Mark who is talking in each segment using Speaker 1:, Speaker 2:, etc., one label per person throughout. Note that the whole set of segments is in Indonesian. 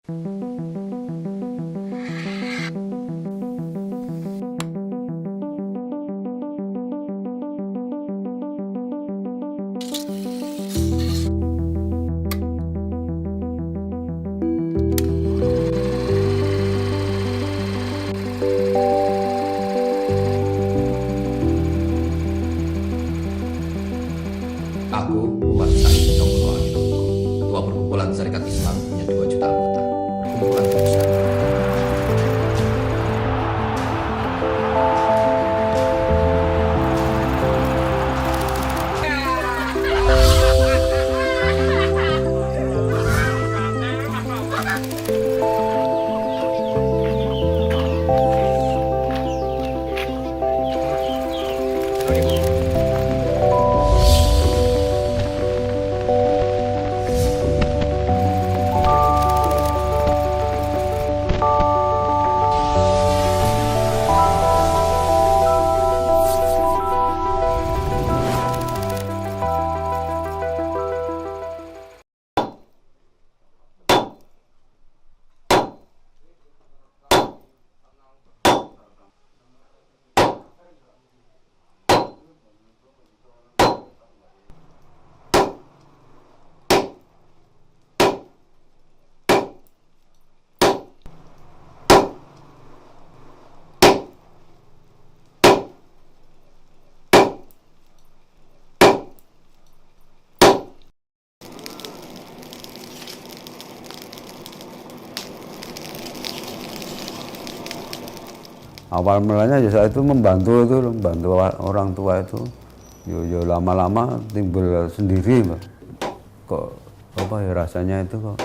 Speaker 1: Aku, Umar Said Jongko Aginongko, Ketua Perkumpulan Syarikat Islam punya 2 juta anggota. Perkumpulan terbesar.
Speaker 2: Awal mulanya ya saya itu membantu orang tua itu. Yo lama-lama timbul sendiri, Mbak. Kok apa ya rasanya itu kok,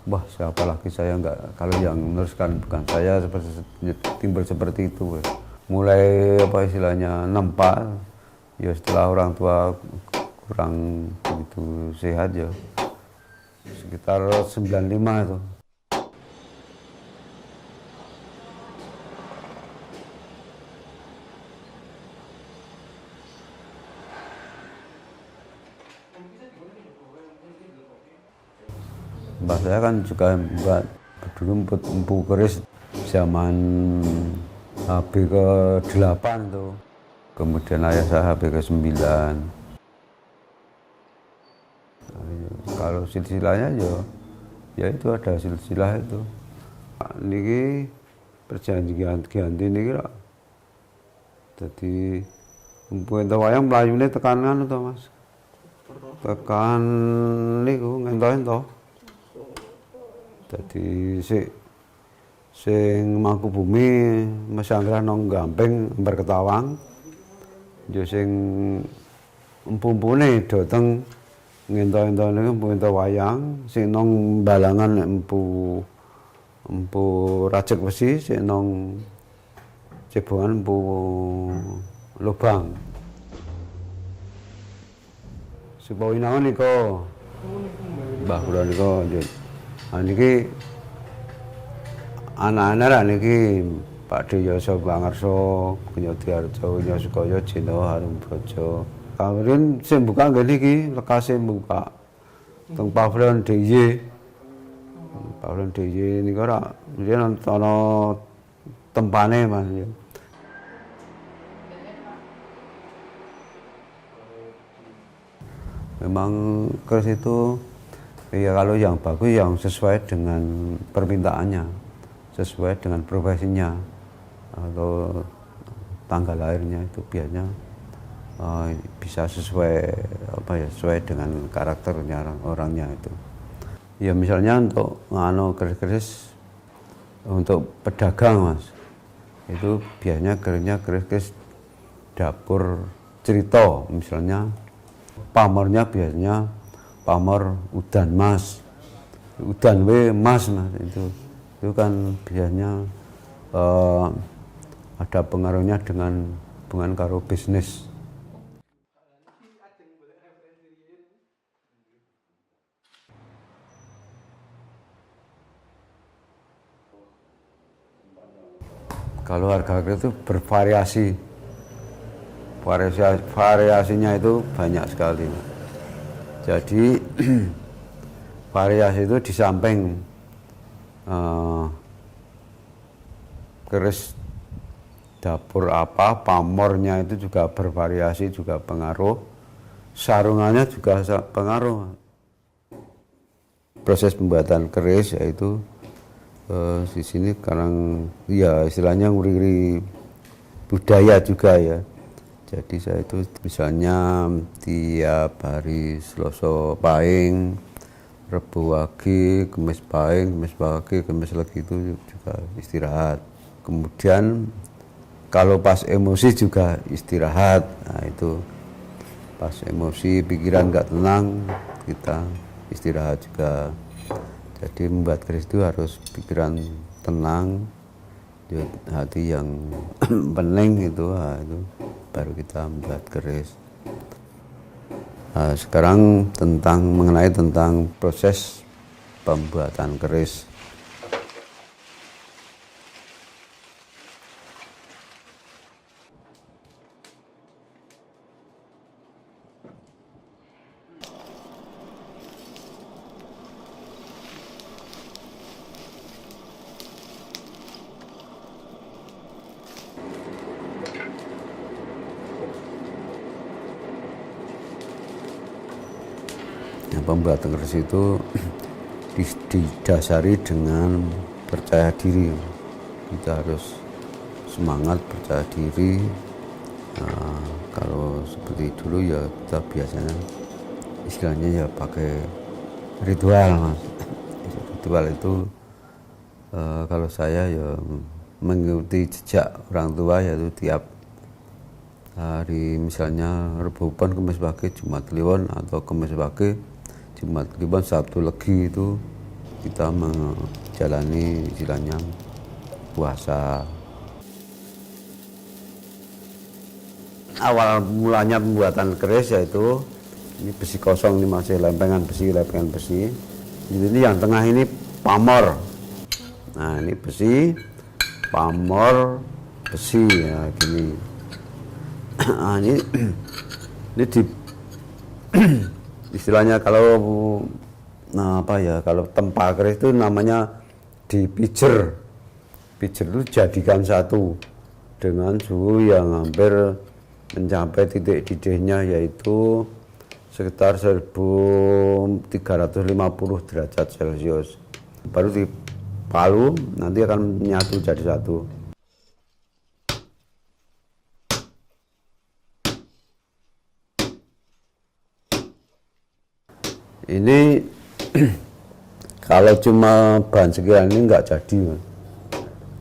Speaker 2: wah siapa lagi saya nggak, kalau yang meneruskan bukan saya, seperti timbul seperti itu. Mulai apa istilahnya nempa, ya setelah orang tua kurang begitu sehat ya, sekitar 95 itu. Mbak saya kan juga dulu empu keris zaman HB ke-8 tuh. Kemudian ayah saya HB ke-9. Kalau silsilahnya ya itu ada silsilah itu. Niki perjanjian ganti niki lho. Jadi empu ento wayang mlayune tekanan to, Mas. Tekan niku ngento-ento. Jadi sing Mangkubumi Masanggrah nang Gamping Berketawang, yo sing empu-empune dhateng ngento-ento niku empu wayang, sing nang Balangan empu rajek besi, sing nang Cebongan empu lubang. Sepawinangan niku Mbah kula niku nggih. Niki anak-anak lah niki Pak Diyoso Bangarso, Kunyodiarjo, Nyosukaya, Jino, Harum Brojo. Kawrin sing buka nggih niki, lekase buka teng Pavilion DIY. Pavilion DIY niku ora riyen ana tempane Mas. Memang keris itu ya kalau yang bagus yang sesuai dengan permintaannya, sesuai dengan profesinya atau tanggal lahirnya, itu biasanya bisa sesuai sesuai dengan karakternya orangnya itu. Ya misalnya untuk keris-keris untuk pedagang, Mas, itu biasanya keris dapur cerita, misalnya pamornya biasanya pamor udan mas, udan mas itu kan biasanya ada pengaruhnya dengan hubungan karo bisnis. Kalau harga itu bervariasi, variasinya itu banyak sekali. Jadi variasi itu di samping eh, keris dapur apa, pamornya itu juga bervariasi, juga pengaruh, sarungannya juga pengaruh. Proses pembuatan keris yaitu di sini sekarang ya istilahnya nguri-nguri budaya juga ya. Jadi saya itu misalnya tiap hari Selasa Pahing, Rebo Wage, Kemis Pahing, Kemis Wage, Kemis Legi itu juga istirahat. Kemudian kalau pas emosi juga istirahat. Nah itu pas emosi pikiran nggak tenang kita istirahat juga. Jadi membuat keris itu harus pikiran tenang, hati yang pening itu, nah, itu baru kita membuat keris. Nah, sekarang mengenai tentang proses pembuatan keris. Nah, pembuatan keris itu didasari dengan percaya diri. Kita harus semangat, percaya diri. Nah, kalau seperti dulu ya kita biasanya istilahnya ya pakai ritual, Mas. Ritual itu kalau saya ya mengikuti jejak orang tua, yaitu tiap hari misalnya Rebo Pon, Kemis Wage, Jumat Kliwon, atau Kemis Wage, Jumat Kliwon, Sabtu Legi itu kita menjalani istilahnya puasa. Awal mulanya pembuatan keris yaitu ini besi kosong, ini masih lempengan besi. Ini yang tengah ini pamor. Nah ini besi, pamor, besi ya gini. Nah, ini di istilahnya kalau kalau tempa keris itu namanya dipijer. Pijer itu jadikan satu dengan suhu yang hampir mencapai titik didihnya, yaitu sekitar 1350 derajat Celcius. Baru dipalu, nanti akan menyatu jadi satu. Ini kalau cuma bahan sekian ini nggak jadi.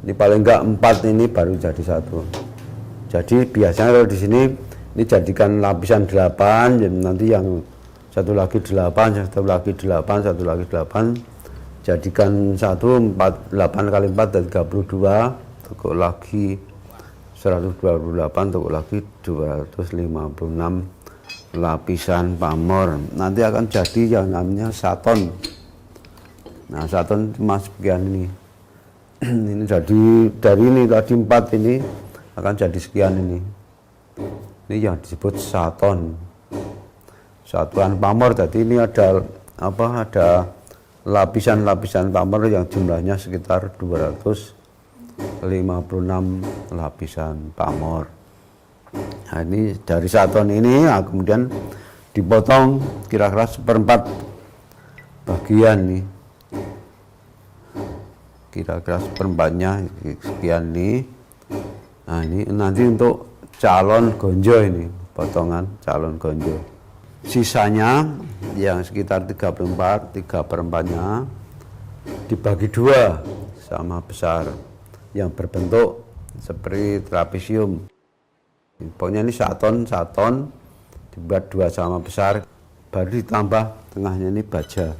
Speaker 2: Ini paling nggak 4 ini baru jadi satu. Jadi biasanya kalau di sini ini jadikan lapisan 8, nanti yang satu lagi 8, satu lagi 8, satu lagi 8, jadikan 8 kali 4 dan 32, tekuk lagi 128, tekuk lagi 256 lapisan pamor. Nanti akan jadi yang namanya saton. Nah saton cuma sekian ini. Ini jadi dari ini tadi 4 ini akan jadi sekian ini. Ini yang disebut saton. Satuan pamor. Jadi ini ada ada lapisan-lapisan pamor yang jumlahnya sekitar 256 lapisan pamor. Nah, ini dari saton ini kemudian dipotong kira-kira 1/4 bagian nih. Kira-kira 1/4-nya sekian nih. Nah ini nanti untuk calon gonjo, ini potongan calon gonjo. Sisanya yang sekitar 3/4-nya dibagi 2 sama besar, yang berbentuk seperti trapesium. Pokoknya ini saton dibuat 2 sama besar, baru ditambah tengahnya ini baja.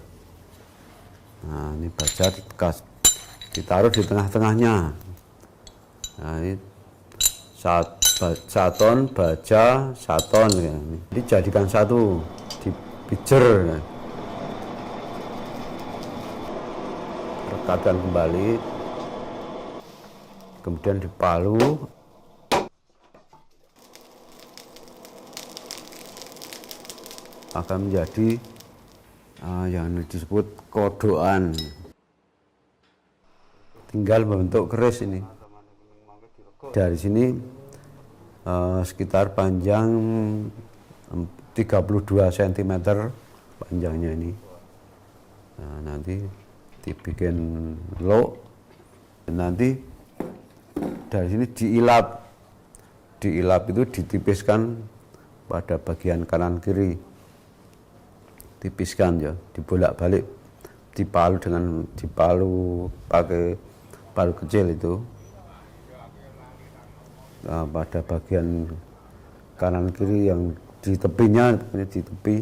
Speaker 2: Nah ini baja ditaruh di tengah-tengahnya. Nah ini saton, baja, saton. Ini jadikan satu, dipijer, rekatkan kembali, kemudian dipalu. Akan menjadi yang disebut kodokan. tinggal membentuk keris ini. Dari sini sekitar panjang 32 cm panjangnya ini. Nah, nanti dibikin lok, nanti dari sini diilap itu ditipiskan pada bagian kanan kiri, tipiskan ya, dibolak-balik, dipalu pakai palu kecil itu. Nah, pada bagian kanan kiri yang di tepinya, di tepi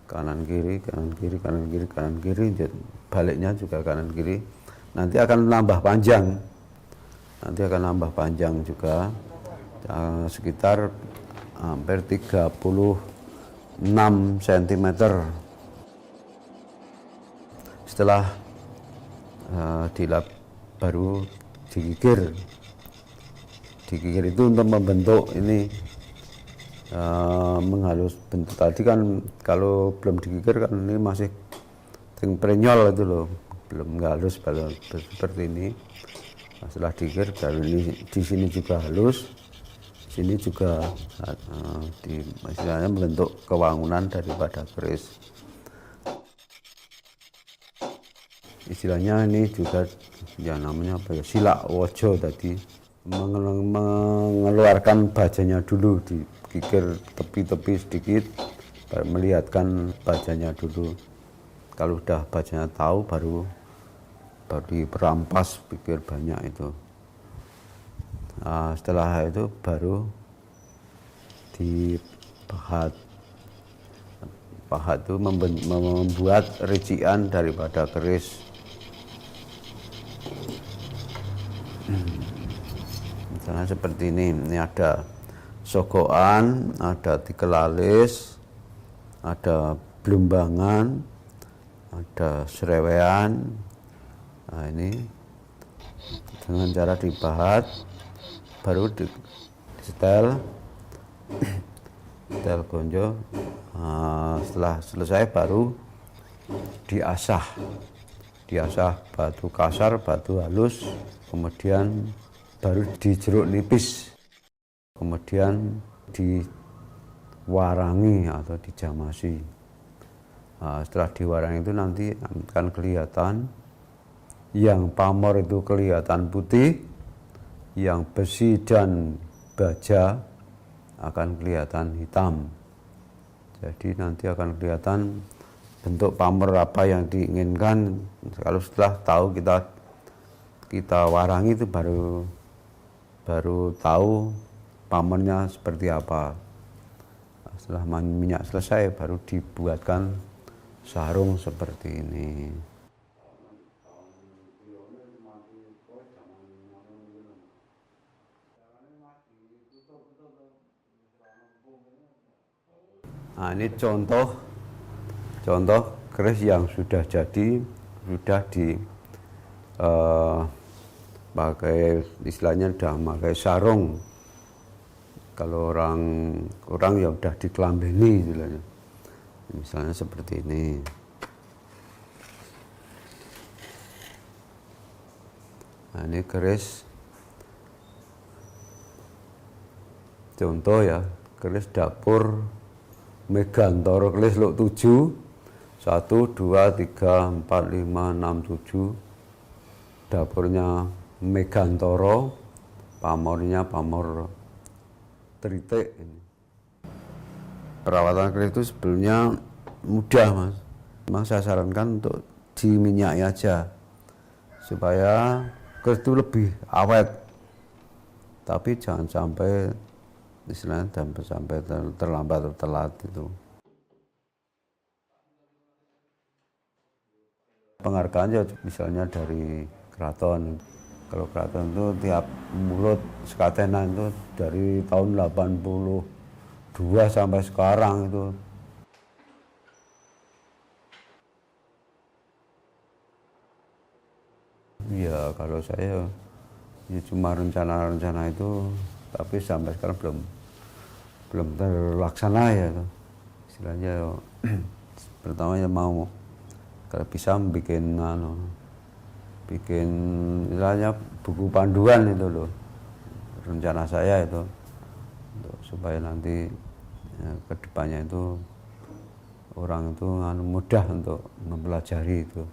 Speaker 2: kanan kiri, kanan kiri, kanan kiri, kanan kiri, baliknya juga kanan kiri. Nanti akan nambah panjang, juga sekitar hampir 36 cm. Setelah dilap baru digigir itu untuk membentuk ini, menghalus bentuk. Tadi kan kalau belum digigir kan ini masih prenyol itu loh, belum halus seperti ini. Nah, setelah digigir baru ini di sini juga halus, sini juga istilahnya membentuk kewangunan daripada keris. Istilahnya ini juga ya namanya apa ya, silak wojo tadi, mengeluarkan bajanya dulu, digigir tepi-tepi sedikit, melihatkan bajanya dulu. Kalau udah bajanya tahu baru diperampas, pikir banyak itu. Nah, setelah itu baru dipahat. Pahat itu membuat rician daripada keris. Misalnya seperti ini ada sogokan, ada tikelalis, ada blumbangan, ada serewean. Nah, ini dengan cara dipahat, baru disetel gonjo. Nah, setelah selesai baru diasah batu kasar, batu halus, kemudian baru dijeruk nipis, kemudian diwarangi atau dijamasi. Nah, setelah diwarangi itu nanti akan kelihatan, yang pamor itu kelihatan putih, yang besi dan baja akan kelihatan hitam. Jadi nanti akan kelihatan bentuk pamor apa yang diinginkan. Kalau setelah tahu kita warangi itu baru tahu pamornya seperti apa. Setelah minyak selesai baru dibuatkan sarung seperti ini. Nah, ini contoh keris yang sudah jadi, sudah pakai, istilahnya sudah pakai sarung. Kalau orang ya udah dikelambini istilahnya. Misalnya seperti ini. Nah, ini keris contoh ya, keris dapur Megantoro, keris luk 7, 1, 2, 3, 4, 5, 6, 7. Dapurnya Megantoro, pamornya pamor tritik. Perawatan keris itu sebenarnya mudah, Mas. Memang saya sarankan untuk diminyaki aja supaya keris itu lebih awet. Tapi jangan sampai istilahnya sampai terlambat atau telat itu. Penghargaan ya misalnya dari keraton. Kalau keraton itu tiap mulut sekatenan itu dari tahun 82 sampai sekarang itu. Ya kalau saya ya cuma rencana-rencana itu, tapi sampai sekarang belum terlaksana ya. Istilahnya pertama ya mau kalau bisa bikin bikin istilahnya buku panduan itu loh, rencana saya itu untuk supaya nanti ya, kedepannya itu orang itu mudah untuk mempelajari itu.